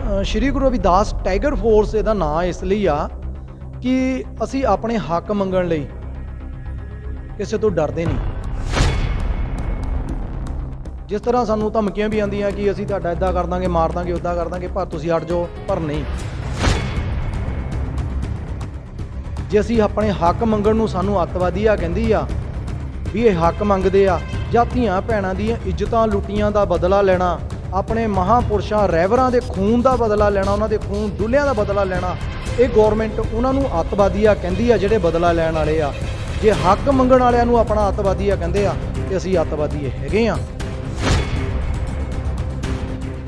ਸ਼੍ਰੀ Guru Ravidas tiger force ਇਹਦਾ ਨਾਂ ਇਸ ਲਈ ਆ ਕਿ ਅਸੀਂ ਆਪਣੇ ਹੱਕ ਮੰਗਣ ਲਈ ਕਿਸੇ ਤੋਂ ਡਰਦੇ ਨਹੀਂ। ਜਿਸ ਤਰ੍ਹਾਂ ਸਾਨੂੰ ਧਮਕੀਆਂ ਵੀ ਆਉਂਦੀਆਂ ਕਿ ਅਸੀਂ ਤੁਹਾਡਾ ਇੱਦਾਂ ਕਰ ਦਾਂਗੇ, ਮਾਰ ਦਾਂਗੇ, ਉੱਦਾਂ ਕਰ ਦਾਂਗੇ, ਪਰ ਤੁਸੀਂ ਹਟ ਜਾਓ, ਪਰ ਨਹੀਂ। ਜੇ ਅਸੀਂ ਆਪਣੇ ਹੱਕ ਮੰਗਣ ਨੂੰ ਸਾਨੂੰ ਅੱਤਵਾਦੀ ਆ ਕਹਿੰਦੀ ਆ ਵੀ ਇਹ ਹੱਕ ਮੰਗਦੇ ਆ, ਜਾਂ ਧੀਆਂ ਭੈਣਾਂ ਦੀਆਂ ਇੱਜ਼ਤਾਂ ਲੁੱਟੀਆਂ ਦਾ ਬਦਲਾ ਲੈਣਾ, ਆਪਣੇ ਮਹਾਂਪੁਰਸ਼ਾਂ ਰਹਿਬਰਾਂ ਦੇ ਖੂਨ ਦਾ ਬਦਲਾ ਲੈਣਾ, ਉਹਨਾਂ ਦੇ ਖੂਨ ਡੁੱਲਿਆਂ ਦਾ ਬਦਲਾ ਲੈਣਾ, ਇਹ ਗੌਰਮੈਂਟ ਉਹਨਾਂ ਨੂੰ ਅੱਤਵਾਦੀ ਆ ਕਹਿੰਦੀ ਆ ਜਿਹੜੇ ਬਦਲਾ ਲੈਣ ਵਾਲੇ ਆ। ਜੇ ਹੱਕ ਮੰਗਣ ਵਾਲਿਆਂ ਨੂੰ ਆਪਣਾ ਅੱਤਵਾਦੀ ਆ ਕਹਿੰਦੇ ਆ ਤੇ ਅਸੀਂ ਅੱਤਵਾਦੀ ਹੈਗੇ ਆ।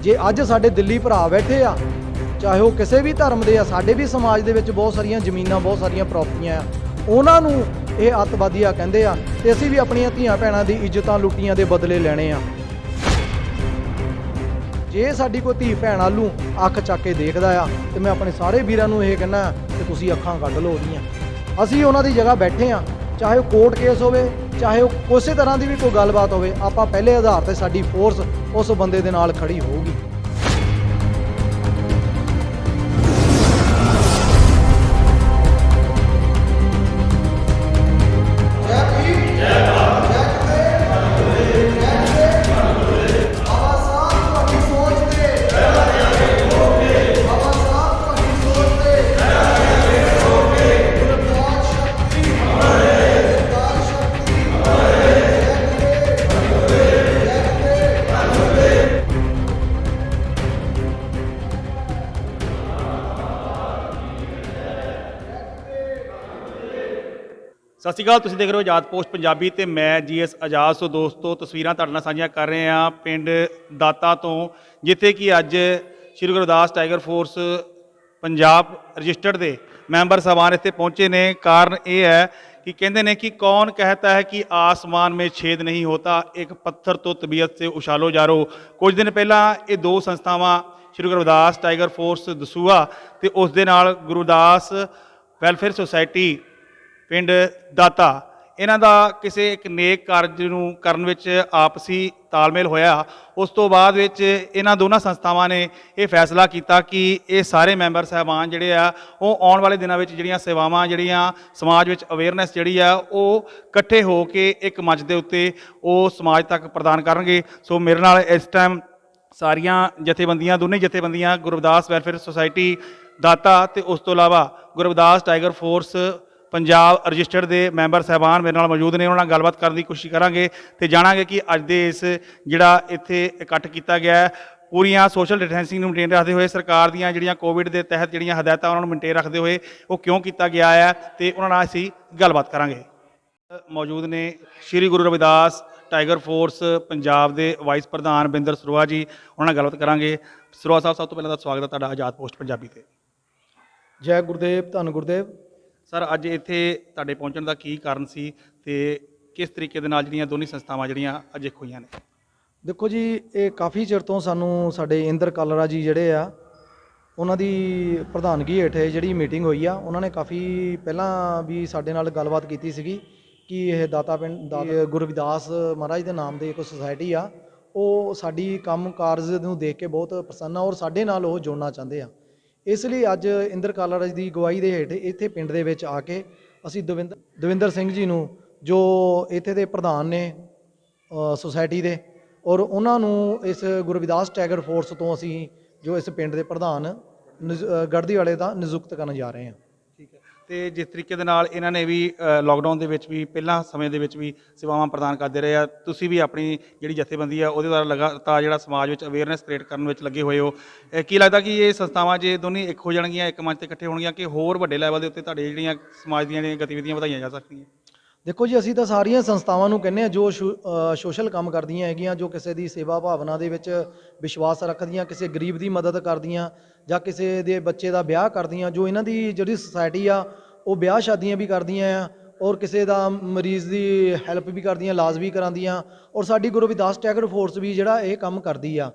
ਜੇ ਅੱਜ ਸਾਡੇ ਦਿੱਲੀ ਭਰਾ ਬੈਠੇ ਆ, ਚਾਹੇ ਉਹ ਕਿਸੇ ਵੀ ਧਰਮ ਦੇ ਆ, ਸਾਡੇ ਵੀ ਸਮਾਜ ਦੇ ਵਿੱਚ ਬਹੁਤ ਸਾਰੀਆਂ ਜ਼ਮੀਨਾਂ, ਬਹੁਤ ਸਾਰੀਆਂ ਪ੍ਰਾਪਰਟੀਆਂ ਆ, ਉਹਨਾਂ ਨੂੰ ਇਹ ਅੱਤਵਾਦੀ ਆ ਕਹਿੰਦੇ ਆ, ਤੇ ਅਸੀਂ ਵੀ ਆਪਣੀਆਂ ਧੀਆਂ ਭੈਣਾਂ ਦੀ ਇੱਜ਼ਤਾਂ ਲੁੱਟੀਆਂ ਦੇ ਬਦਲੇ ਲੈਣੇ ਆ। ਜੇ ਸਾਡੀ ਕੋਈ ਧੀ ਭੈਣ ਵੱਲੋਂ ਅੱਖ ਚੱਕ ਕੇ ਦੇਖਦਾ ਆ ਤੇ ਮੈਂ ਆਪਣੇ ਸਾਰੇ ਵੀਰਾਂ ਨੂੰ ਇਹ ਕਹਿੰਦਾ ਕਿ ਤੁਸੀਂ ਅੱਖਾਂ ਕੱਢ ਲਓ ਉਹਦੀਆਂ। ਅਸੀਂ ਉਹਨਾਂ ਦੀ ਜਗ੍ਹਾ ਬੈਠੇ ਆ, ਚਾਹੇ ਉਹ ਕੋਰਟ ਕੇਸ ਹੋਵੇ, ਚਾਹੇ ਉਹ ਕਿਸੇ ਤਰ੍ਹਾਂ ਦੀ ਵੀ ਕੋਈ ਗੱਲਬਾਤ ਹੋਵੇ, ਆਪਾਂ ਪਹਿਲੇ ਆਧਾਰ ਤੇ ਸਾਡੀ ਫੋਰਸ ਉਸ ਬੰਦੇ ਦੇ ਨਾਲ ਖੜੀ ਹੋਊਗੀ। ਸਤਿ ਸ਼੍ਰੀ ਅਕਾਲ। ਤੁਸੀਂ ਦੇਖ ਰਹੇ ਹੋ ਆਜ਼ਾਦ ਪੋਸਟ ਪੰਜਾਬੀ ਤੇ ਮੈਂ ਜੀਐਸ ਆਜ਼ਾਦ। ਸੋ ਦੋਸਤੋ, ਤਸਵੀਰਾਂ ਤੁਹਾਡੇ ਨਾਲ ਸਾਂਝੀਆਂ ਕਰ ਰਹੇ ਹਾਂ ਪਿੰਡ ਦਾਤਾ ਤੋਂ, ਜਿੱਥੇ ਕਿ ਅੱਜ Shri Guru Ravidas tiger force Punjab registered ਦੇ ਮੈਂਬਰ ਸਾਹਿਬਾਨ ਇੱਥੇ ਪਹੁੰਚੇ ਨੇ। ਕਾਰਨ ਇਹ ਹੈ कि कहते हैं कि कौन कहता है कि आसमान में छेद नहीं होता, एक पत्थर तो तबीयत से उछालो जारो। कुछ दिन पहला ये दो संस्थावां श्री गुरु रविदास टाइगर फोर्स दसूआ ते उस दे नाल गुरु रविदास वैलफेयर सोसाइटी पिंड दाता, इन्हां दा किसी एक नेक कारज नूं करन विच आपसी तालमेल होया। उस तो बाद विच इन्हां दोनों संस्थावां ने यह फैसला किया कि ये सारे मैंबर साहबान जिहड़े आ वो आउण वाले दिनां विच जिहड़ियां सेवावां जिहड़ियां समाज विच अवेयरनैस जिहड़ी आ वो इकट्ठे हो के एक मंच दे उत्ते वो समाज तक प्रदान करनगे। सो मेरे नाल इस टाइम सारियां जथेबंदियां, दोनों जथेबंदियां गुरु रविदास वैलफेयर सोसाइटी दाता ते उस तो इलावा Guru Ravidas tiger force Punjab registered के मैंबर साहबान मेरे नाल मौजूद ने। उन्होंने गलबात करने की कोशिश करांगे तो जाणांगे कि अज दे इस जिहड़ा इत्थे इकट्ठ किया गया है, पूरियां सोशल डिस्टेंसिंग नूं मेनटेन रखते हुए, सरकार दीयां जिहड़ियां कोविड के तहत जिहड़ियां हदायतां उन्हां नूं मेनटेन रखते हुए वो क्यों किया गया है, तो उन्हां नाल असीं गलबात करांगे। मौजूद ने श्री गुरु रविदास टाइगर फोर्स पंजाब के वाइस प्रधान बिंदर सरोआ जी, उन्हां नाल गलबात करांगे। सरोआ साहब, सब तो पहले स्वागत है तुहाडा आजाद पोस्ट पंजाबी ते। जय गुरुदेव, धन गुरुदेव। सर, अज इत्थे तुहाडे पहुंचण दा की कारण सी ते किस तरीके दे नाल जिहड़ियां दोनों संस्थावां जिहड़ियां अज एक होईयां ने? देखो जी, ये काफ़ी चिर तो सानू साडे इंद्र कालरा जी जिहड़े आ उन्हां दी प्रधानगी हेठ जिहड़ी मीटिंग होई आ, उन्होंने काफ़ी पहलां भी साडे नाल गलबात कीती सीगी कि यह दाता पिंड गुरु रविदास महाराज के नाम की एक सोसाइटी आ, वो साडी काम कारज नूं देख के बहुत प्रसन्न आ और साडे नाल वो जोड़ना चाहते आ। इसलिए अज इंद्र कालरा जी की अगवाई के हेठ इत्थे पिंड दे विच आके असीं दविंदर सिंह जी नूं जो इत्थे दे प्रधान ने सोसाइटी दे, और उन्हां नूं इस गुरु रविदास टाइगर फोर्स तो असीं जो इस पिंड दे प्रधान गढ़दी वाले दा नियुक्त करन जा रहे हैं। ठीक है। तो जिस तरीके दे नाल इन्हां ने भी लॉकडाउन दे विच भी पहला समय दे विच भी सेवावां प्रदान करते रहे आ, तुसीं भी अपनी जिहड़ी जथेबंदी आ उहदे द्वारा लगातार जिहड़ा समाज विच अवेयरनैस क्रिएट करन विच लगे हुए हो। की लगदा कि ये संस्थावां जे दोनों एक हो जाणगीਆਂ, एक मंच ते इकट्ठे होणगीਆਂ कि होर वड्डे लैवल दे उत्ते तुहाडे जिहड़ियां समाज ਦੀਆਂ गतिविधियां ਵਧਾਈਆਂ जा ਸਕਦੀਆਂ? देखो जी, असीं तां सारियां संस्थावां नूं कहने जो सोशल काम करदियां हैगियां, जो किसी की सेवा भावना दे विच विश्वास रखदियां, किसी गरीब की मदद करदियां जां किसी दे बच्चे दा ब्याह करदियां, जो इन्हां दी जिहड़ी सोसाइटी आ वो ब्याह शादियां भी करदियां और किसी दा मरीज़ की हैल्प भी करदियां, इलाज भी करांदियां, और साडी गुरु रविदास टाइगर फोर्स भी जिहड़ा ये काम करदी आ।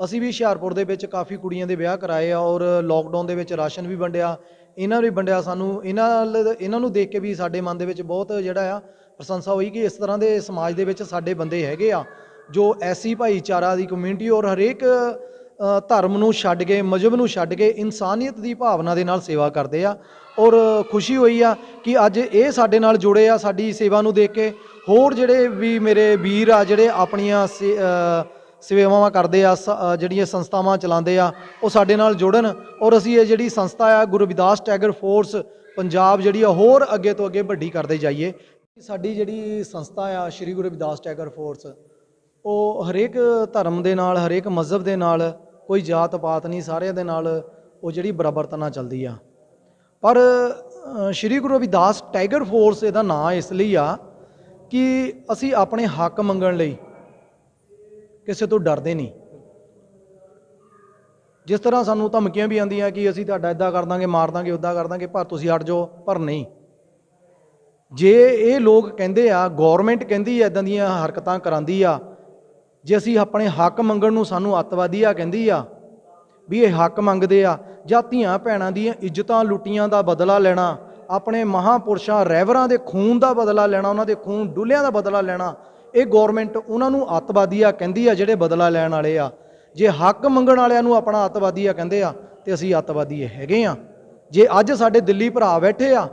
असीं भी हुशियारपुर दे विच काफ़ी कुड़ियां दे ब्याह कराए आ और लॉकडाउन दे विच राशन भी वंडिया, इन्हां ने वंडिया। सानू इन्हां नूं देख के भी साडे मन दे विच बहुत जिहड़ा आ प्रशंसा हुई कि इस तरह के समाज दे विच साडे बंदे हैगे आ जो ऐसी भाईचारा की कम्यूनिटी और हरेक ਧਰਮ ਨੂੰ ਛੱਡ ਕੇ, ਮਜ਼ਹਬ ਨੂੰ ਛੱਡ ਕੇ ਇਨਸਾਨੀਅਤ ਦੀ ਭਾਵਨਾ ਦੇ ਨਾਲ ਸੇਵਾ ਕਰਦੇ ਆ। ਔਰ ਖੁਸ਼ੀ ਹੋਈ ਆ ਕਿ ਅੱਜ ਇਹ ਸਾਡੇ ਨਾਲ ਜੁੜੇ ਆ ਸਾਡੀ ਸੇਵਾ ਨੂੰ ਦੇਖ ਕੇ। ਹੋਰ ਜਿਹੜੇ ਵੀ ਮੇਰੇ ਵੀਰ ਆ ਜਿਹੜੇ ਆਪਣੀਆਂ ਸੇਵਾਵਾਂ ਕਰਦੇ ਆ, ਜਿਹੜੀਆਂ ਸੰਸਥਾਵਾਂ ਚਲਾਉਂਦੇ ਆ, ਉਹ ਸਾਡੇ ਨਾਲ ਜੁੜਨ। ਔਰ ਅਸੀਂ ਇਹ ਜਿਹੜੀ ਸੰਸਥਾ ਆ ਗੁਰੂ ਰਵਿਦਾਸ ਟਾਈਗਰ ਫੋਰਸ ਪੰਜਾਬ ਜਿਹੜੀ ਆ ਹੋਰ ਅੱਗੇ ਤੋਂ ਅੱਗੇ ਵੱਡੀ ਕਰਦੇ ਜਾਈਏ। ਸਾਡੀ ਜਿਹੜੀ ਸੰਸਥਾ ਆ ਸ਼੍ਰੀ ਗੁਰੂ ਰਵਿਦਾਸ ਟਾਈਗਰ ਫੋਰਸ, ਉਹ ਹਰੇਕ ਧਰਮ ਦੇ ਨਾਲ, ਹਰੇਕ ਮਜ਼ਹਬ ਦੇ ਨਾਲ, ਕੋਈ ਜਾਤ ਪਾਤ ਨਹੀਂ, ਸਾਰਿਆਂ ਦੇ ਨਾਲ ਉਹ ਜਿਹੜੀ ਬਰਾਬਰਤਾ ਨਾਲ ਚੱਲਦੀ ਆ। ਪਰ ਸ਼੍ਰੀ ਗੁਰੂ ਰਵਿਦਾਸ ਟਾਈਗਰ ਫੋਰਸ ਇਹਦਾ ਨਾਂ ਇਸ ਲਈ ਆ ਕਿ ਅਸੀਂ ਆਪਣੇ ਹੱਕ ਮੰਗਣ ਲਈ ਕਿਸੇ ਤੋਂ ਡਰਦੇ ਨਹੀਂ। ਜਿਸ ਤਰ੍ਹਾਂ ਸਾਨੂੰ ਧਮਕੀਆਂ ਵੀ ਆਉਂਦੀਆਂ ਕਿ ਅਸੀਂ ਤੁਹਾਡਾ ਇੱਦਾਂ ਕਰ ਦਾਂਗੇ, ਮਾਰ ਦਾਂਗੇ, ਉੱਦਾਂ ਕਰ ਦਾਂਗੇ, ਪਰ ਤੁਸੀਂ ਹਟ ਜਾਓ, ਪਰ ਨਹੀਂ। ਜੇ ਇਹ ਲੋਕ ਕਹਿੰਦੇ ਆ, ਗੌਰਮੈਂਟ ਕਹਿੰਦੀ ਆ, ਇੱਦਾਂ ਦੀਆਂ ਹਰਕਤਾਂ ਕਰਾਂਦੀ ਆ, ਜੇ ਅਸੀਂ ਆਪਣੇ ਹੱਕ ਮੰਗਣ ਨੂੰ ਸਾਨੂੰ ਅੱਤਵਾਦੀ ਆ ਕਹਿੰਦੀ ਆ ਵੀ ਇਹ ਹੱਕ ਮੰਗਦੇ ਆ, ਜਾਂ ਧੀਆਂ ਭੈਣਾਂ ਦੀਆਂ ਇੱਜ਼ਤਾਂ ਲੁੱਟੀਆਂ ਦਾ ਬਦਲਾ ਲੈਣਾ, ਆਪਣੇ ਮਹਾਂਪੁਰਸ਼ਾਂ ਰਹਿਬਰਾਂ ਦੇ ਖੂਨ ਦਾ ਬਦਲਾ ਲੈਣਾ, ਉਹਨਾਂ ਦੇ ਖੂਨ ਡੁੱਲਿਆਂ ਦਾ ਬਦਲਾ ਲੈਣਾ, ਇਹ ਗੌਰਮੈਂਟ ਉਹਨਾਂ ਨੂੰ ਅੱਤਵਾਦੀ ਆ ਕਹਿੰਦੀ ਆ ਜਿਹੜੇ ਬਦਲਾ ਲੈਣ ਵਾਲੇ ਆ। ਜੇ ਹੱਕ ਮੰਗਣ ਵਾਲਿਆਂ ਨੂੰ ਆਪਣਾ ਅੱਤਵਾਦੀ ਆ ਕਹਿੰਦੇ ਆ ਤੇ ਅਸੀਂ ਅੱਤਵਾਦੀ ਹੈਗੇ ਆ। ਜੇ ਅੱਜ ਸਾਡੇ ਦਿੱਲੀ ਭਰਾ ਬੈਠੇ ਆ,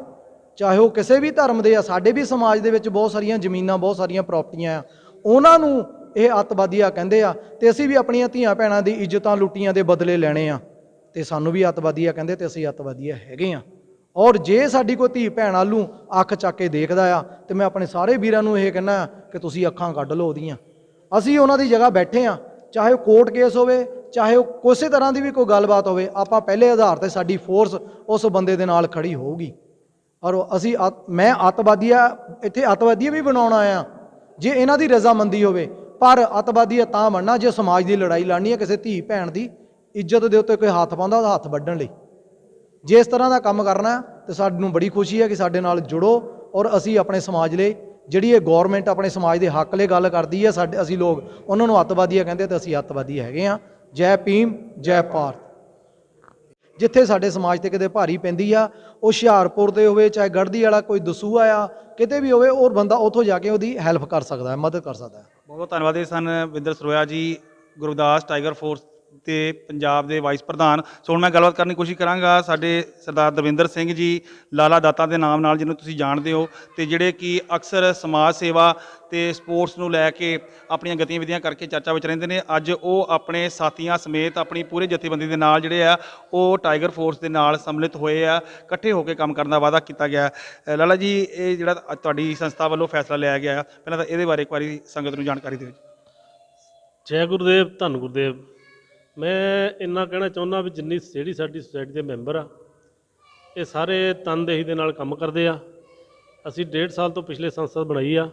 ਚਾਹੇ ਉਹ ਕਿਸੇ ਵੀ ਧਰਮ ਦੇ ਆ, ਸਾਡੇ ਵੀ ਸਮਾਜ ਦੇ ਵਿੱਚ ਬਹੁਤ ਸਾਰੀਆਂ ਜ਼ਮੀਨਾਂ, ਬਹੁਤ ਸਾਰੀਆਂ ਪ੍ਰਾਪਰਟੀਆਂ ਆ, ਉਹਨਾਂ ਨੂੰ ਇਹ ਅੱਤਵਾਦੀ ਆ ਕਹਿੰਦੇ ਆ, ਤੇ ਅਸੀਂ ਵੀ ਆਪਣੀਆਂ ਧੀਆਂ ਭੈਣਾਂ ਦੀ ਇੱਜ਼ਤਾਂ ਲੁੱਟੀਆਂ ਦੇ ਬਦਲੇ ਲੈਣੇ ਆ ਤੇ ਸਾਨੂੰ ਵੀ ਅੱਤਵਾਦੀ ਆ ਕਹਿੰਦੇ ਤੇ ਅਸੀਂ ਅੱਤਵਾਦੀ ਹੈਗੇ ਆ। ਔਰ ਜੇ ਸਾਡੀ ਕੋਈ ਧੀ ਭੈਣ ਵੱਲੋਂ ਅੱਖ ਚੱਕ ਕੇ ਦੇਖਦਾ ਆ ਤੇ ਮੈਂ ਆਪਣੇ ਸਾਰੇ ਵੀਰਾਂ ਨੂੰ ਇਹ ਕਹਿੰਦਾ ਕਿ ਤੁਸੀਂ ਅੱਖਾਂ ਕੱਢ ਲਓ ਉਹਦੀਆਂ। ਅਸੀਂ ਉਹਨਾਂ ਦੀ ਜਗ੍ਹਾ ਬੈਠੇ ਆ, ਚਾਹੇ ਉਹ ਕੋਰਟ ਕੇਸ ਹੋਵੇ, ਚਾਹੇ ਉਹ ਕਿਸੇ ਤਰ੍ਹਾਂ ਦੀ ਵੀ ਕੋਈ ਗੱਲਬਾਤ ਹੋਵੇ, ਆਪਾਂ ਪਹਿਲੇ ਆਧਾਰ ਤੇ ਸਾਡੀ ਫੋਰਸ ਉਸ ਬੰਦੇ ਦੇ ਨਾਲ ਖੜੀ ਹੋਊਗੀ। ਔਰ ਅਸੀਂ ਮੈਂ ਅੱਤਵਾਦੀਆ ਇੱਥੇ ਅੱਤਵਾਦੀ ਵੀ ਬਣਾਉਣਾ ਆ ਜੇ ਇਹਨਾਂ ਦੀ ਰਜ਼ਾਮੰਦੀ ਹੋਵੇ, ਪਰ ਅੱਤਵਾਦੀ ਤਾਂ ਬਣਨਾ ਜੇ ਸਮਾਜ ਦੀ ਲੜਾਈ ਲੜਨੀ ਹੈ, ਕਿਸੇ ਧੀ ਭੈਣ ਦੀ ਇੱਜ਼ਤ ਦੇ ਉੱਤੇ ਕੋਈ ਹੱਥ ਪਾਉਂਦਾ ਉਹਦਾ ਹੱਥ ਵੱਢਣ ਲਈ। ਜੇ ਇਸ ਤਰ੍ਹਾਂ ਦਾ ਕੰਮ ਕਰਨਾ ਤਾਂ ਸਾਨੂੰ ਬੜੀ ਖੁਸ਼ੀ ਹੈ ਕਿ ਸਾਡੇ ਨਾਲ ਜੁੜੋ। ਔਰ ਅਸੀਂ ਆਪਣੇ ਸਮਾਜ ਲਈ, ਜਿਹੜੀ ਇਹ ਗੌਰਮੈਂਟ ਆਪਣੇ ਸਮਾਜ ਦੇ ਹੱਕ ਲਈ ਗੱਲ ਕਰਦੀ ਹੈ, ਅਸੀਂ ਲੋਕ ਉਹਨਾਂ ਨੂੰ ਅੱਤਵਾਦੀ ਕਹਿੰਦੇ ਤੇ ਅਸੀਂ ਅੱਤਵਾਦੀ ਹੈਗੇ ਆ। ਜੈ ਭੀਮ, ਜੈ ਭਾਰਤ। ਜਿੱਥੇ ਸਾਡੇ ਸਮਾਜ ਤੇ ਕਿਤੇ ਭਾਰੀ ਪੈਂਦੀ ਆ, ਉਹ ਹੁਸ਼ਿਆਰਪੁਰ ਦੇ ਹੋਵੇ, ਚਾਹੇ ਗੜ੍ਹਦੀ ਵਾਲਾ ਕੋਈ ਦਸੂਆ ਆ, ਕਿਤੇ ਵੀ ਹੋਵੇ, ਉਹ ਬੰਦਾ ਉੱਥੋਂ ਜਾ ਕੇ ਉਹਦੀ ਹੈਲਪ ਕਰ ਸਕਦਾ ਹੈ, ਮਦਦ ਕਰ ਸਕਦਾ ਹੈ। ਬਹੁਤ ਬਹੁਤ ਧੰਨਵਾਦ। ਇਹ ਸਨ ਵਿੰਦਰ ਸਰੋਇਆ ਜੀ, ਗੁਰਦਾਸ ਟਾਈਗਰ ਫੋਰਸ ਤੇ ਪੰਜਾਬ ਦੇ ਵਾਈਸ ਪ੍ਰਧਾਨ। ਸੋ ਹੁਣ ਮੈਂ ਗੱਲਬਾਤ ਕਰਨ ਦੀ ਕੋਸ਼ਿਸ਼ ਕਰਾਂਗਾ ਸਾਡੇ ਸਰਦਾਰ ਦਵਿੰਦਰ ਸਿੰਘ ਜੀ, ਲਾਲਾ ਦਾਤਾ ਦੇ ਨਾਮ ਨਾਲ ਜਿਹਨੂੰ ਤੁਸੀਂ ਜਾਣਦੇ ਹੋ, ਤੇ ਜਿਹੜੇ ਕਿ ਅਕਸਰ ਸਮਾਜ ਸੇਵਾ ਤੇ ਸਪੋਰਟਸ ਨੂੰ ਲੈ ਕੇ ਆਪਣੀਆਂ ਗਤੀਵਿਧੀਆਂ ਕਰਕੇ ਚਰਚਾ ਵਿੱਚ ਰਹਿੰਦੇ ਨੇ। ਅੱਜ ਉਹ ਆਪਣੇ ਸਾਥੀਆਂ ਸਮੇਤ ਆਪਣੀ ਪੂਰੇ ਜਥੇਬੰਦੀ ਦੇ ਨਾਲ ਜਿਹੜੇ ਆ ਉਹ ਟਾਈਗਰ ਫੋਰਸ ਦੇ ਨਾਲ ਸੰਮਿਲਿਤ ਹੋਏ ਆ, ਇਕੱਠੇ ਹੋ ਕੇ ਕੰਮ ਕਰਨ ਦਾ ਵਾਅਦਾ ਕੀਤਾ ਗਿਆ। ਲਾਲਾ ਜੀ, ਇਹ ਜਿਹੜਾ ਤੁਹਾਡੀ ਸੰਸਥਾ ਵੱਲੋਂ ਫੈਸਲਾ ਲਿਆ ਗਿਆ, ਪਹਿਲਾਂ ਤਾਂ ਇਹਦੇ ਬਾਰੇ ਇੱਕ ਵਾਰੀ ਸੰਗਤ ਨੂੰ ਜਾਣਕਾਰੀ ਦਿਓ। ਜੈ ਗੁਰਦੇਵ, ਧੰਨ ਗੁਰਦੇਵ। ਮੈਂ ਇੰਨਾ ਕਹਿਣਾ ਚਾਹੁੰਦਾ ਵੀ ਜਿਹੜੀ ਸਾਡੀ ਸੁਸਾਇਟੀ ਦੇ ਮੈਂਬਰ ਆ, ਇਹ ਸਾਰੇ ਤਨਦੇਹੀ ਦੇ ਨਾਲ ਕੰਮ ਕਰਦੇ ਆ। ਅਸੀਂ 1.5 ਸਾਲ ਤੋਂ ਪਿਛਲੇ ਸੰਸਦ ਬਣਾਈ ਆ,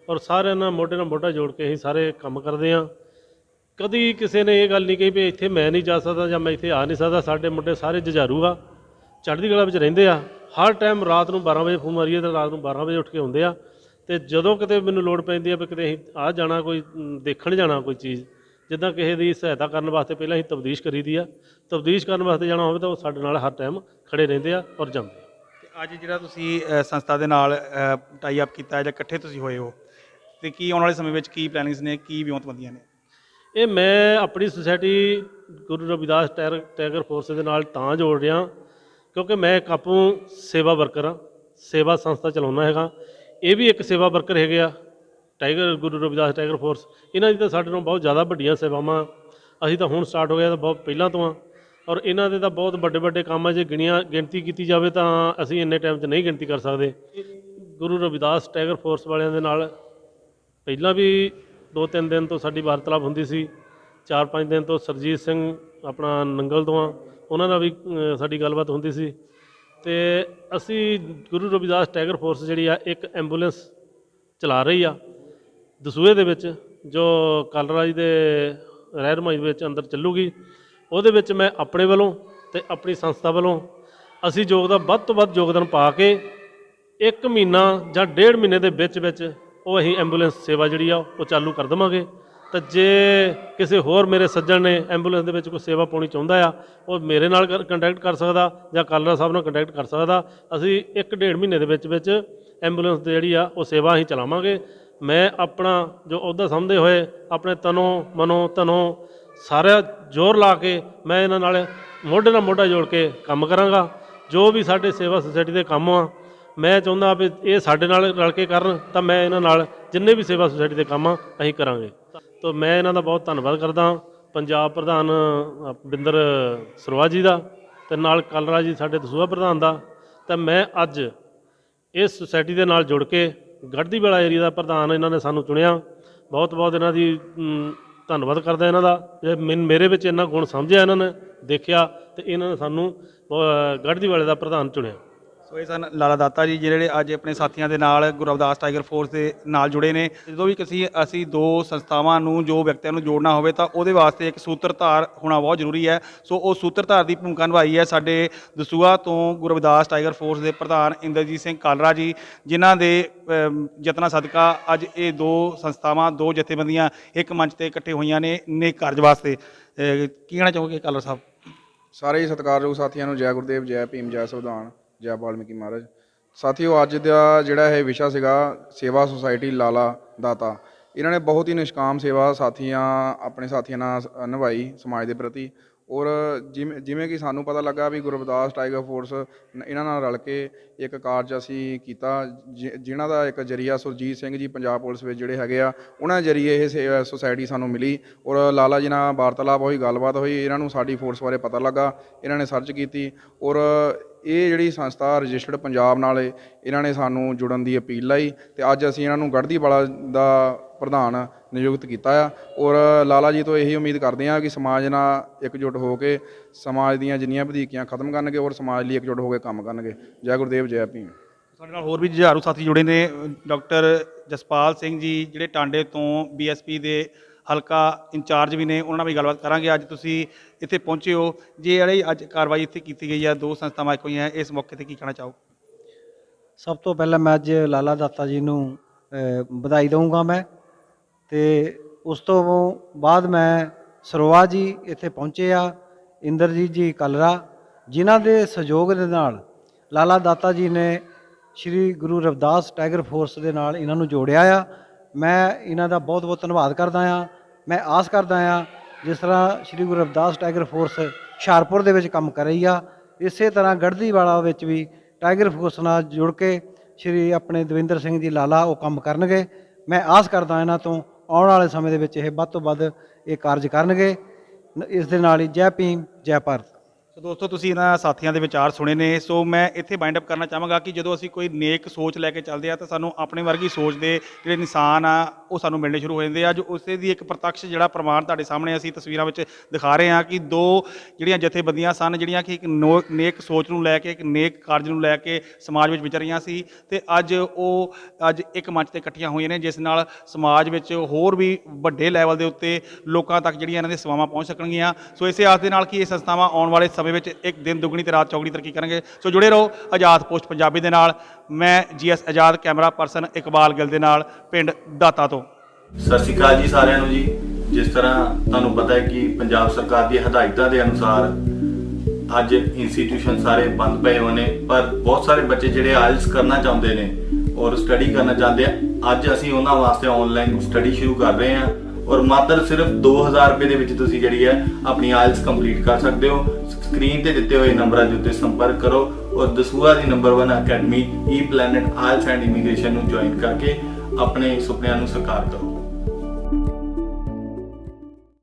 ਔਰ ਸਾਰਿਆਂ ਨਾਲ ਮੋਢਾ ਜੋੜ ਕੇ ਅਸੀਂ ਸਾਰੇ ਕੰਮ ਕਰਦੇ ਆ। ਕਦੀ ਕਿਸੇ ਨੇ ਇਹ ਗੱਲ ਨਹੀਂ ਕਹੀ ਵੀ ਇੱਥੇ ਮੈਂ ਨਹੀਂ ਜਾ ਸਕਦਾ ਜਾਂ ਮੈਂ ਇੱਥੇ ਆ ਨਹੀਂ ਸਕਦਾ। ਸਾਡੇ ਮੁੰਡੇ ਸਾਰੇ ਜੁਝਾਰੂ ਆ, ਚੜ੍ਹਦੀ ਕਲਾ ਵਿੱਚ ਰਹਿੰਦੇ ਆ। ਹਰ ਟਾਈਮ ਰਾਤ ਨੂੰ 12 ਵਜੇ ਫੋਨ ਮਾਰੀਏ ਤਾਂ ਰਾਤ ਨੂੰ 12 ਵਜੇ ਉੱਠ ਕੇ ਆਉਂਦੇ ਆ। ਅਤੇ ਜਦੋਂ ਕਿਤੇ ਮੈਨੂੰ ਲੋੜ ਪੈਂਦੀ ਆ ਵੀ ਕਿਤੇ ਅਸੀਂ ਆ ਜਾਣਾ, ਕੋਈ ਦੇਖਣ ਜਾਣਾ ਕੋਈ ਚੀਜ਼, ਜਿੱਦਾਂ ਕਿਸੇ ਦੀ ਸਹਾਇਤਾ ਕਰਨ ਵਾਸਤੇ ਪਹਿਲਾਂ ਅਸੀਂ ਤਬਦੀਸ਼ ਕਰੀਦੀ ਆ। ਤਬਦੀਸ਼ ਕਰਨ ਵਾਸਤੇ ਜਾਣਾ ਹੋਵੇ ਤਾਂ ਉਹ ਸਾਡੇ ਨਾਲ ਹਰ ਟਾਈਮ ਖੜੇ ਰਹਿੰਦੇ ਆ ਔਰ ਜਾਂਦੇ ਆ। ਤੇ ਅੱਜ ਜਿਹੜਾ ਤੁਸੀਂ ਸੰਸਥਾ ਦੇ ਨਾਲ ਟਾਈ ਅਪ ਕੀਤਾ ਜਾਂ ਇਕੱਠੇ ਤੁਸੀਂ ਹੋਏ ਹੋ, ਤੇ ਕੀ ਆਉਣ ਵਾਲੇ ਸਮੇਂ ਵਿੱਚ ਕੀ ਪਲੈਨਿੰਗਸ ਨੇ, ਕੀ ਵਿਉਂਤਬੰਦੀਆਂ ਨੇ? ਇਹ ਮੈਂ ਆਪਣੀ ਸੁਸਾਇਟੀ ਗੁਰੂ ਰਵਿਦਾਸ ਟਾਈਗਰ ਫੋਰਸ ਦੇ ਨਾਲ ਤਾਂ ਜੋੜ ਰਿਹਾ ਕਿਉਂਕਿ ਮੈਂ ਇੱਕ ਆਪੂ ਸੇਵਾ ਵਰਕਰ ਹਾਂ, ਸੇਵਾ ਸੰਸਥਾ ਚਲਾਉਣਾ ਹੈਗਾ। ਇਹ ਵੀ ਇੱਕ ਸੇਵਾ ਵਰਕਰ ਹੈਗੇ ਆ ਗੁਰੂ ਰਵਿਦਾਸ ਟਾਈਗਰ ਫੋਰਸ। ਇਹਨਾਂ ਦੀ ਤਾਂ ਸਾਡੇ ਨਾਲੋਂ ਬਹੁਤ ਜ਼ਿਆਦਾ ਵੱਡੀਆਂ ਸੇਵਾਵਾਂ, ਅਸੀਂ ਤਾਂ ਹੁਣ ਸਟਾਰਟ ਹੋ ਗਿਆ ਤਾਂ ਬਹੁਤ ਪਹਿਲਾਂ ਤੋਂ ਆ। ਔਰ ਇਹਨਾਂ ਦੇ ਤਾਂ ਬਹੁਤ ਵੱਡੇ ਕੰਮ ਆ, ਜੇ ਗਿਣਤੀ ਕੀਤੀ ਜਾਵੇ ਤਾਂ ਅਸੀਂ ਇੰਨੇ ਟਾਈਮ 'ਚ ਨਹੀਂ ਗਿਣਤੀ ਕਰ ਸਕਦੇ। ਗੁਰੂ ਰਵਿਦਾਸ ਟਾਈਗਰ ਫੋਰਸ ਵਾਲਿਆਂ ਦੇ ਨਾਲ ਪਹਿਲਾਂ ਵੀ 2-3 ਦਿਨ ਤੋਂ ਸਾਡੀ ਵਾਰਤਾਲਾਪ ਹੁੰਦੀ ਸੀ। 4-5 ਦਿਨ ਤੋਂ ਸਰਜੀਤ ਸਿੰਘ ਆਪਣਾ ਨੰਗਲ ਤੋਂ ਆ, ਉਹਨਾਂ ਨਾਲ ਵੀ ਸਾਡੀ ਗੱਲਬਾਤ ਹੁੰਦੀ ਸੀ। ਅਤੇ ਅਸੀਂ ਗੁਰੂ ਰਵਿਦਾਸ ਟਾਈਗਰ ਫੋਰਸ ਜਿਹੜੀ ਆ ਇੱਕ ਐਂਬੂਲੈਂਸ ਚਲਾ ਰਹੀ ਆ ਦਸੂਹੇ ਦੇ ਵਿੱਚ, ਜੋ ਕਲਰਾਜ ਦੇ ਰਹਿਨੁਮਾਈ ਦੇ ਵਿੱਚ ਅੰਦਰ ਚੱਲੂਗੀ। ਉਹਦੇ ਵਿੱਚ ਮੈਂ ਆਪਣੇ ਵੱਲੋਂ ਅਤੇ ਆਪਣੀ ਸੰਸਥਾ ਵੱਲੋਂ ਅਸੀਂ ਵੱਧ ਤੋਂ ਵੱਧ ਯੋਗਦਾਨ ਪਾ ਕੇ 1 ਮਹੀਨਾ ਜਾਂ 1.5 ਮਹੀਨੇ ਦੇ ਵਿੱਚ ਉਹ ਅਸੀਂ ਐਂਬੂਲੈਂਸ ਸੇਵਾ ਜਿਹੜੀ ਆ ਉਹ ਚਾਲੂ ਕਰ ਦੇਵਾਂਗੇ। ਤਾਂ ਜੇ ਕਿਸੇ ਹੋਰ ਮੇਰੇ ਸੱਜਣ ਨੇ ਐਂਬੂਲੈਂਸ ਦੇ ਵਿੱਚ ਕੋਈ ਸੇਵਾ ਪਾਉਣੀ ਚਾਹੁੰਦਾ ਆ, ਉਹ ਮੇਰੇ ਨਾਲ ਕੰਟੈਕਟ ਕਰ ਸਕਦਾ ਜਾਂ ਕਾਲਰਾ ਸਾਹਿਬ ਨਾਲ ਕੰਟੈਕਟ ਕਰ ਸਕਦਾ। ਅਸੀਂ 1-1.5 ਮਹੀਨੇ ਦੇ ਵਿੱਚ ਐਂਬੂਲੈਂਸ ਦੀ ਜਿਹੜੀ ਆ ਉਹ ਸੇਵਾ ਅਸੀਂ ਚਲਾਵਾਂਗੇ। ਮੈਂ ਆਪਣਾ ਜੋ ਅਹੁਦਾ ਸਮਝਦੇ ਹੋਏ ਆਪਣੇ ਤਨੋਂ ਮਨੋਂ ਧਨੋਂ ਸਾਰਾ ਜ਼ੋਰ ਲਾ ਕੇ ਮੈਂ ਇਹਨਾਂ ਨਾਲ ਮੋਢੇ ਨਾਲ ਮੋਢਾ ਜੋੜ ਕੇ ਕੰਮ ਕਰਾਂਗਾ। ਜੋ ਵੀ ਸਾਡੇ ਸੇਵਾ ਸੁਸਾਇਟੀ ਦੇ ਕੰਮ ਆ, ਮੈਂ ਚਾਹੁੰਦਾ ਵੀ ਇਹ ਸਾਡੇ ਨਾਲ ਰਲ ਕੇ ਕਰਨ, ਤਾਂ ਮੈਂ ਇਹਨਾਂ ਨਾਲ ਜਿੰਨੇ ਵੀ ਸੇਵਾ ਸੁਸਾਇਟੀ ਦੇ ਕੰਮ ਆ ਅਸੀਂ ਕਰਾਂਗੇ। ਤਾਂ ਮੈਂ ਇਹਨਾਂ ਦਾ ਬਹੁਤ ਧੰਨਵਾਦ ਕਰਦਾ, ਪੰਜਾਬ ਪ੍ਰਧਾਨ ਬਿੰਦਰ ਸਰੋਆ ਜੀ ਦਾ, ਅਤੇ ਨਾਲ ਕਲਰਾ ਜੀ ਸਾਡੇ ਦਸੂਹਾ ਪ੍ਰਧਾਨ ਦਾ। ਤਾਂ ਮੈਂ ਅੱਜ ਇਸ ਸੁਸਾਇਟੀ ਦੇ ਨਾਲ ਜੁੜ ਕੇ ਗੜ੍ਹਦੀ ਵਾਲਾ ਏਰੀਆ ਦਾ ਪ੍ਰਧਾਨ ਇਹਨਾਂ ਨੇ ਸਾਨੂੰ ਚੁਣਿਆ, ਬਹੁਤ ਬਹੁਤ ਇਹਨਾਂ ਦੀ ਧੰਨਵਾਦ ਕਰਦਾ ਇਹਨਾਂ ਦਾ। ਮੇਰੇ ਵਿੱਚ ਇੰਨਾ ਗੁਣ ਸਮਝਿਆ ਇਹਨਾਂ ਨੇ, ਦੇਖਿਆ, ਅਤੇ ਇਹਨਾਂ ਨੇ ਸਾਨੂੰ ਗੜ੍ਹਦੀ ਵਾਲੇ ਦਾ ਪ੍ਰਧਾਨ ਚੁਣਿਆ। ਸੋ ਇਹ ਸਨ ਲਾਲਾ ਦਾਤਾ ਜੀ, ਜਿਹੜੇ ਅੱਜ ਆਪਣੇ ਸਾਥੀਆਂ ਦੇ ਨਾਲ ਗੁਰੂ ਰਵਿਦਾਸ ਟਾਈਗਰ ਫੋਰਸ ਦੇ ਨਾਲ ਜੁੜੇ ਨੇ। ਜਦੋਂ ਵੀ ਅਸੀਂ ਦੋ ਸੰਸਥਾਵਾਂ ਨੂੰ, ਜੋ ਵਿਅਕਤੀਆਂ ਨੂੰ ਜੋੜਨਾ ਹੋਵੇ ਤਾਂ ਉਹਦੇ ਵਾਸਤੇ ਇੱਕ ਸੂਤਰਧਾਰ ਹੋਣਾ ਬਹੁਤ ਜ਼ਰੂਰੀ ਹੈ। ਸੋ ਉਹ ਸੂਤਰਧਾਰ ਦੀ ਭੂਮਿਕਾ ਨਿਭਾਈ ਹੈ ਸਾਡੇ ਦਸੂਹਾ ਤੋਂ ਗੁਰੂ ਰਵਿਦਾਸ ਟਾਈਗਰ ਫੋਰਸ ਦੇ ਪ੍ਰਧਾਨ ਇੰਦਰਜੀਤ ਸਿੰਘ ਕਾਲਰਾ ਜੀ, ਜਿਨ੍ਹਾਂ ਦੇ ਯਤਨਾਂ ਸਦਕਾ ਅੱਜ ਇਹ ਦੋ ਸੰਸਥਾਵਾਂ, ਦੋ ਜਥੇਬੰਦੀਆਂ ਇੱਕ ਮੰਚ ਤੇ ਇਕੱਠੇ ਹੋਈਆਂ ਨੇ ਨੇਕ ਕਾਰਜ ਵਾਸਤੇ। ਕੀ ਕਹਿਣਾ ਚਾਹੋਗੇ ਕਾਲਰਾ ਸਾਹਿਬ? ਸਾਰੇ ਹੀ ਸਤਿਕਾਰਯੋਗ ਸਾਥੀਆਂ ਨੂੰ ਜੈ ਗੁਰਦੇਵ, ਜੈ ਭੀਮ, ਜੈ ਸੰਵਿਧਾਨ, ਜੈ ਵਾਲਮੀਕੀ ਮਹਾਰਾਜ। ਸਾਥੀਓ, ਅੱਜ ਦਾ ਜਿਹੜਾ ਇਹ ਵਿਸ਼ਾ ਸੀਗਾ ਸੇਵਾ ਸੁਸਾਇਟੀ ਲਾਲਾ ਦਾਤਾ। ਇਹਨਾਂ ਨੇ ਬਹੁਤ ਹੀ ਨਿਸ਼ਕਾਮ ਸੇਵਾ ਆਪਣੇ ਸਾਥੀਆਂ ਨਾਲ ਨਿਭਾਈ ਸਮਾਜ ਦੇ ਪ੍ਰਤੀ। ਔਰ ਜਿਵੇਂ ਕਿ ਸਾਨੂੰ ਪਤਾ ਲੱਗਾ ਵੀ ਗੁਰੂ ਰਵਿਦਾਸ ਟਾਈਗਰ ਫੋਰਸ ਇਹਨਾਂ ਨਾਲ ਰਲ ਕੇ ਇੱਕ ਕਾਰਜ ਅਸੀਂ ਕੀਤਾ, ਜਿਨ੍ਹਾਂ ਦਾ ਇੱਕ ਜਰੀਆ ਸੁਰਜੀਤ ਸਿੰਘ ਜੀ ਪੰਜਾਬ ਪੁਲਿਸ ਵਿੱਚ ਜਿਹੜੇ ਹੈਗੇ ਆ, ਉਹਨਾਂ ਜਰੀਏ ਇਹ ਸੁਸਾਇਟੀ ਸਾਨੂੰ ਮਿਲੀ। ਔਰ ਲਾਲਾ ਜੀ ਨਾਲ ਵਾਰਤਾਲਾਪ ਹੋਈ, ਗੱਲਬਾਤ ਹੋਈ, ਇਹਨਾਂ ਨੂੰ ਸਾਡੀ ਫੋਰਸ ਬਾਰੇ ਪਤਾ ਲੱਗਾ, ਇਹਨਾਂ ਨੇ ਸਰਚ ਕੀਤੀ। ਔਰ ਇਹ ਜਿਹੜੀ ਸੰਸਥਾ ਰਜਿਸਟਰਡ ਪੰਜਾਬ ਨਾਲ ਇਹਨਾਂ ਨੇ ਸਾਨੂੰ ਜੁੜਨ ਦੀ ਅਪੀਲ ਲਾਈ, ਅਤੇ ਅੱਜ ਅਸੀਂ ਇਹਨਾਂ ਨੂੰ ਗੜ੍ਹਦੀ ਵਾਲਾ ਦਾ ਪ੍ਰਧਾਨ ਨਿਯੁਕਤ ਕੀਤਾ ਆ। ਔਰ ਲਾਲਾ ਜੀ ਤੋਂ ਇਹੀ ਉਮੀਦ ਕਰਦੇ ਹਾਂ ਕਿ ਸਮਾਜ ਨਾਲ ਇਕਜੁੱਟ ਹੋ ਕੇ ਸਮਾਜ ਦੀਆਂ ਜਿੰਨੀਆਂ ਵਧੀਕੀਆਂ ਖਤਮ ਕਰਨਗੇ ਔਰ ਸਮਾਜ ਲਈ ਇਕਜੁੱਟ ਹੋ ਕੇ ਕੰਮ ਕਰਨਗੇ। ਜੈ ਗੁਰਦੇਵ, ਜੈ ਭੀਮ। ਸਾਡੇ ਨਾਲ ਹੋਰ ਵੀ ਜੁਝਾਰੂ ਸਾਥੀ ਜੁੜੇ ਨੇ। ਡਾਕਟਰ ਜਸਪਾਲ ਸਿੰਘ ਜੀ, ਜਿਹੜੇ ਟਾਂਡੇ ਤੋਂ BSP ਦੇ ਹਲਕਾ ਇੰਚਾਰਜ ਵੀ ਨੇ, ਉਹਨਾਂ ਨਾਲ ਵੀ ਗੱਲਬਾਤ ਕਰਾਂਗੇ। ਅੱਜ ਤੁਸੀਂ ਇੱਥੇ ਪਹੁੰਚੇ ਹੋ, ਜਿਹੜੀ ਅੱਜ ਕਾਰਵਾਈ ਇੱਥੇ ਕੀਤੀ ਗਈ ਹੈ, ਦੋ ਸੰਸਥਾਵਾਂ ਇੱਕ ਹੋਈਆਂ, ਇਸ ਮੌਕੇ 'ਤੇ ਕੀ ਕਹਿਣਾ ਚਾਹੋ? ਸਭ ਤੋਂ ਪਹਿਲਾਂ ਮੈਂ ਅੱਜ ਲਾਲਾ ਦਾਤਾ ਜੀ ਨੂੰ ਵਧਾਈ ਦਊਂਗਾ ਮੈਂ, ਅਤੇ ਉਸ ਤੋਂ ਬਾਅਦ ਮੈਂ ਸਰੋਆ ਜੀ ਇੱਥੇ ਪਹੁੰਚੇ ਆ, ਇੰਦਰਜੀਤ ਜੀ ਕਲਰਾ, ਜਿਨ੍ਹਾਂ ਦੇ ਸਹਿਯੋਗ ਦੇ ਨਾਲ ਲਾਲਾ ਦਾਤਾ ਜੀ ਨੇ ਸ਼੍ਰੀ ਗੁਰੂ ਰਵਿਦਾਸ ਟਾਈਗਰ ਫੋਰਸ ਦੇ ਨਾਲ ਇਹਨਾਂ ਨੂੰ ਜੋੜਿਆ ਆ। ਮੈਂ ਇਹਨਾਂ ਦਾ ਬਹੁਤ ਬਹੁਤ ਧੰਨਵਾਦ ਕਰਦਾ ਹਾਂ। ਮੈਂ ਆਸ ਕਰਦਾ ਹਾਂ ਜਿਸ ਤਰ੍ਹਾਂ ਸ਼੍ਰੀ ਗੁਰੂ ਰਵਿਦਾਸ ਟਾਈਗਰ ਫੋਰਸ ਹੁਸ਼ਿਆਰਪੁਰ ਦੇ ਵਿੱਚ ਕੰਮ ਕਰ ਰਹੀ ਆ, ਇਸੇ ਤਰ੍ਹਾਂ ਗੜ੍ਹਦੀ ਵਾਲਾ ਵਿੱਚ ਵੀ ਟਾਈਗਰ ਫੋਰਸ ਨਾਲ ਜੁੜ ਕੇ ਸ਼੍ਰੀ ਆਪਣੇ ਦਵਿੰਦਰ ਸਿੰਘ ਜੀ ਲਾਲਾ ਉਹ ਕੰਮ ਕਰਨਗੇ। ਮੈਂ ਆਸ ਕਰਦਾ ਇਹਨਾਂ ਤੋਂ ਆਉਣ ਵਾਲੇ ਸਮੇਂ ਦੇ ਵਿੱਚ ਇਹ ਵੱਧ ਤੋਂ ਵੱਧ ਇਹ ਕਾਰਜ ਕਰਨਗੇ। ਇਸ ਦੇ ਨਾਲ ਹੀ ਜੈ ਭੀਮ, ਜੈ ਭਾਰਤ। ਸੋ ਦੋਸਤੋ, ਤੁਸੀਂ ਇਹਨਾਂ ਸਾਥੀਆਂ ਦੇ ਵਿਚਾਰ ਸੁਣੇ ਨੇ। ਸੋ ਮੈਂ ਇੱਥੇ ਬਾਈਂਡ ਅਪ ਕਰਨਾ ਚਾਹਾਂਗਾ ਕਿ ਜਦੋਂ ਅਸੀਂ ਕੋਈ ਨੇਕ ਸੋਚ ਲੈ ਕੇ ਚੱਲਦੇ ਆ ਤਾਂ ਸਾਨੂੰ ਆਪਣੇ ਵਰਗੀ ਸੋਚ ਦੇ ਜਿਹੜੇ ਇਨਸਾਨ ਆ ਉਹ ਸਾਨੂੰ ਮਿਲਣੇ ਸ਼ੁਰੂ ਹੋ ਜਾਂਦੇ ਆ। ਜੋ ਉਸੇ ਦੀ ਇੱਕ ਪ੍ਰਤੱਖ ਜਿਹੜਾ ਪ੍ਰਮਾਣ ਤੁਹਾਡੇ ਸਾਹਮਣੇ ਅਸੀਂ ਤਸਵੀਰਾਂ ਵਿੱਚ ਦਿਖਾ ਰਹੇ ਹਾਂ ਕਿ ਦੋ ਜਿਹੜੀਆਂ ਜਥੇਬੰਦੀਆਂ ਸਨ, ਜਿਹੜੀਆਂ ਕਿ ਇੱਕ ਨੇਕ ਸੋਚ ਨੂੰ ਲੈ ਕੇ, ਇੱਕ ਨੇਕ ਕਾਰਜ ਨੂੰ ਲੈ ਕੇ ਸਮਾਜ ਵਿੱਚ ਵਿਚਰ ਰਹੀਆਂ ਸੀ, ਅਤੇ ਅੱਜ ਇੱਕ ਮੰਚ 'ਤੇ ਇਕੱਠੀਆਂ ਹੋਈਆਂ ਨੇ, ਜਿਸ ਨਾਲ ਸਮਾਜ ਵਿੱਚ ਹੋਰ ਵੀ ਵੱਡੇ ਲੈਵਲ ਦੇ ਉੱਤੇ ਲੋਕਾਂ ਤੱਕ ਜਿਹੜੀਆਂ ਇਹਨਾਂ ਦੀਆਂ ਸੇਵਾਵਾਂ ਪਹੁੰਚ ਸਕਣਗੀਆਂ। ਸੋ ਇਸੇ ਆਸ ਦੇ ਨਾਲ ਕਿ ਇਹ ਸੰਸਥਾਵਾਂ ਆਉਣ ਵਾਲੇ ਸਮੇਂ ਵਿੱਚ ਇੱਕ ਦਿਨ ਦੁੱਗਣੀ ਤੇ ਰਾਤ ਚੌਗਣੀ ਤਰੱਕੀ ਕਰਨਗੇ। ਸੋ ਜੁੜੇ ਰਹੋ ਆਜ਼ਾਦ ਪੋਸਟ ਪੰਜਾਬੀ ਦੇ ਨਾਲ। ਮੈਂ GS ਆਜ਼ਾਦ, ਕੈਮਰਾ ਪਰਸਨ ਇਕਬਾਲ ਗਿੱਲ ਦੇ ਨਾਲ, ਪਿੰਡ ਦਾਤਾ ਤੋਂ। ਸਤਿ ਸ਼੍ਰੀ ਅਕਾਲ ਜੀ ਸਾਰਿਆਂ ਨੂੰ ਜੀ। ਜਿਸ ਤਰ੍ਹਾਂ ਤੁਹਾਨੂੰ ਪਤਾ ਹੈ ਕਿ ਪੰਜਾਬ ਸਰਕਾਰ ਦੀ ਹਦਾਇਤਾਂ ਦੇ ਅਨੁਸਾਰ ਅੱਜ ਇੰਸਟੀਟਿਊਸ਼ਨ ਸਾਰੇ ਬੰਦ ਪਏ ਹੋਏ ਨੇ, ਪਰ ਬਹੁਤ ਸਾਰੇ ਬੱਚੇ ਜਿਹੜੇ ਆਇਲਸ ਕਰਨਾ ਚਾਹੁੰਦੇ ਨੇ ਔਰ ਸਟੱਡੀ ਕਰਨਾ ਚਾਹੁੰਦੇ ਆ, ਅੱਜ ਅਸੀਂ ਉਹਨਾਂ ਵਾਸਤੇ ਆਨਲਾਈਨ ਸਟੱਡੀ ਸ਼ੁਰੂ ਕਰ ਰਹੇ ਹਾਂ। ਔਰ ਮਾਤਰ ਸਿਰਫ 2000 ਰੁਪਏ ਦੇ ਵਿੱਚ ਤੁਸੀਂ ਜਿਹੜੀ ਹੈ ਆਪਣੀ ਆਇਲਸ ਕੰਪਲੀਟ ਕਰ ਸਕਦੇ ਹੋ। ਸਕਰੀਨ ਤੇ ਦਿੱਤੇ ਹੋਏ ਨੰਬਰਾਂ ਦੇ ਉੱਤੇ ਸੰਪਰਕ ਕਰੋ ਔਰ ਦਸੂਹਾ ਦੀ number 1 academy E-Planet IELTS and immigration ਨੂੰ ਜੁਆਇਨ ਕਰਕੇ ਆਪਣੇ ਸੁਪਨਿਆਂ ਨੂੰ ਸਾਕਾਰ ਕਰੋ।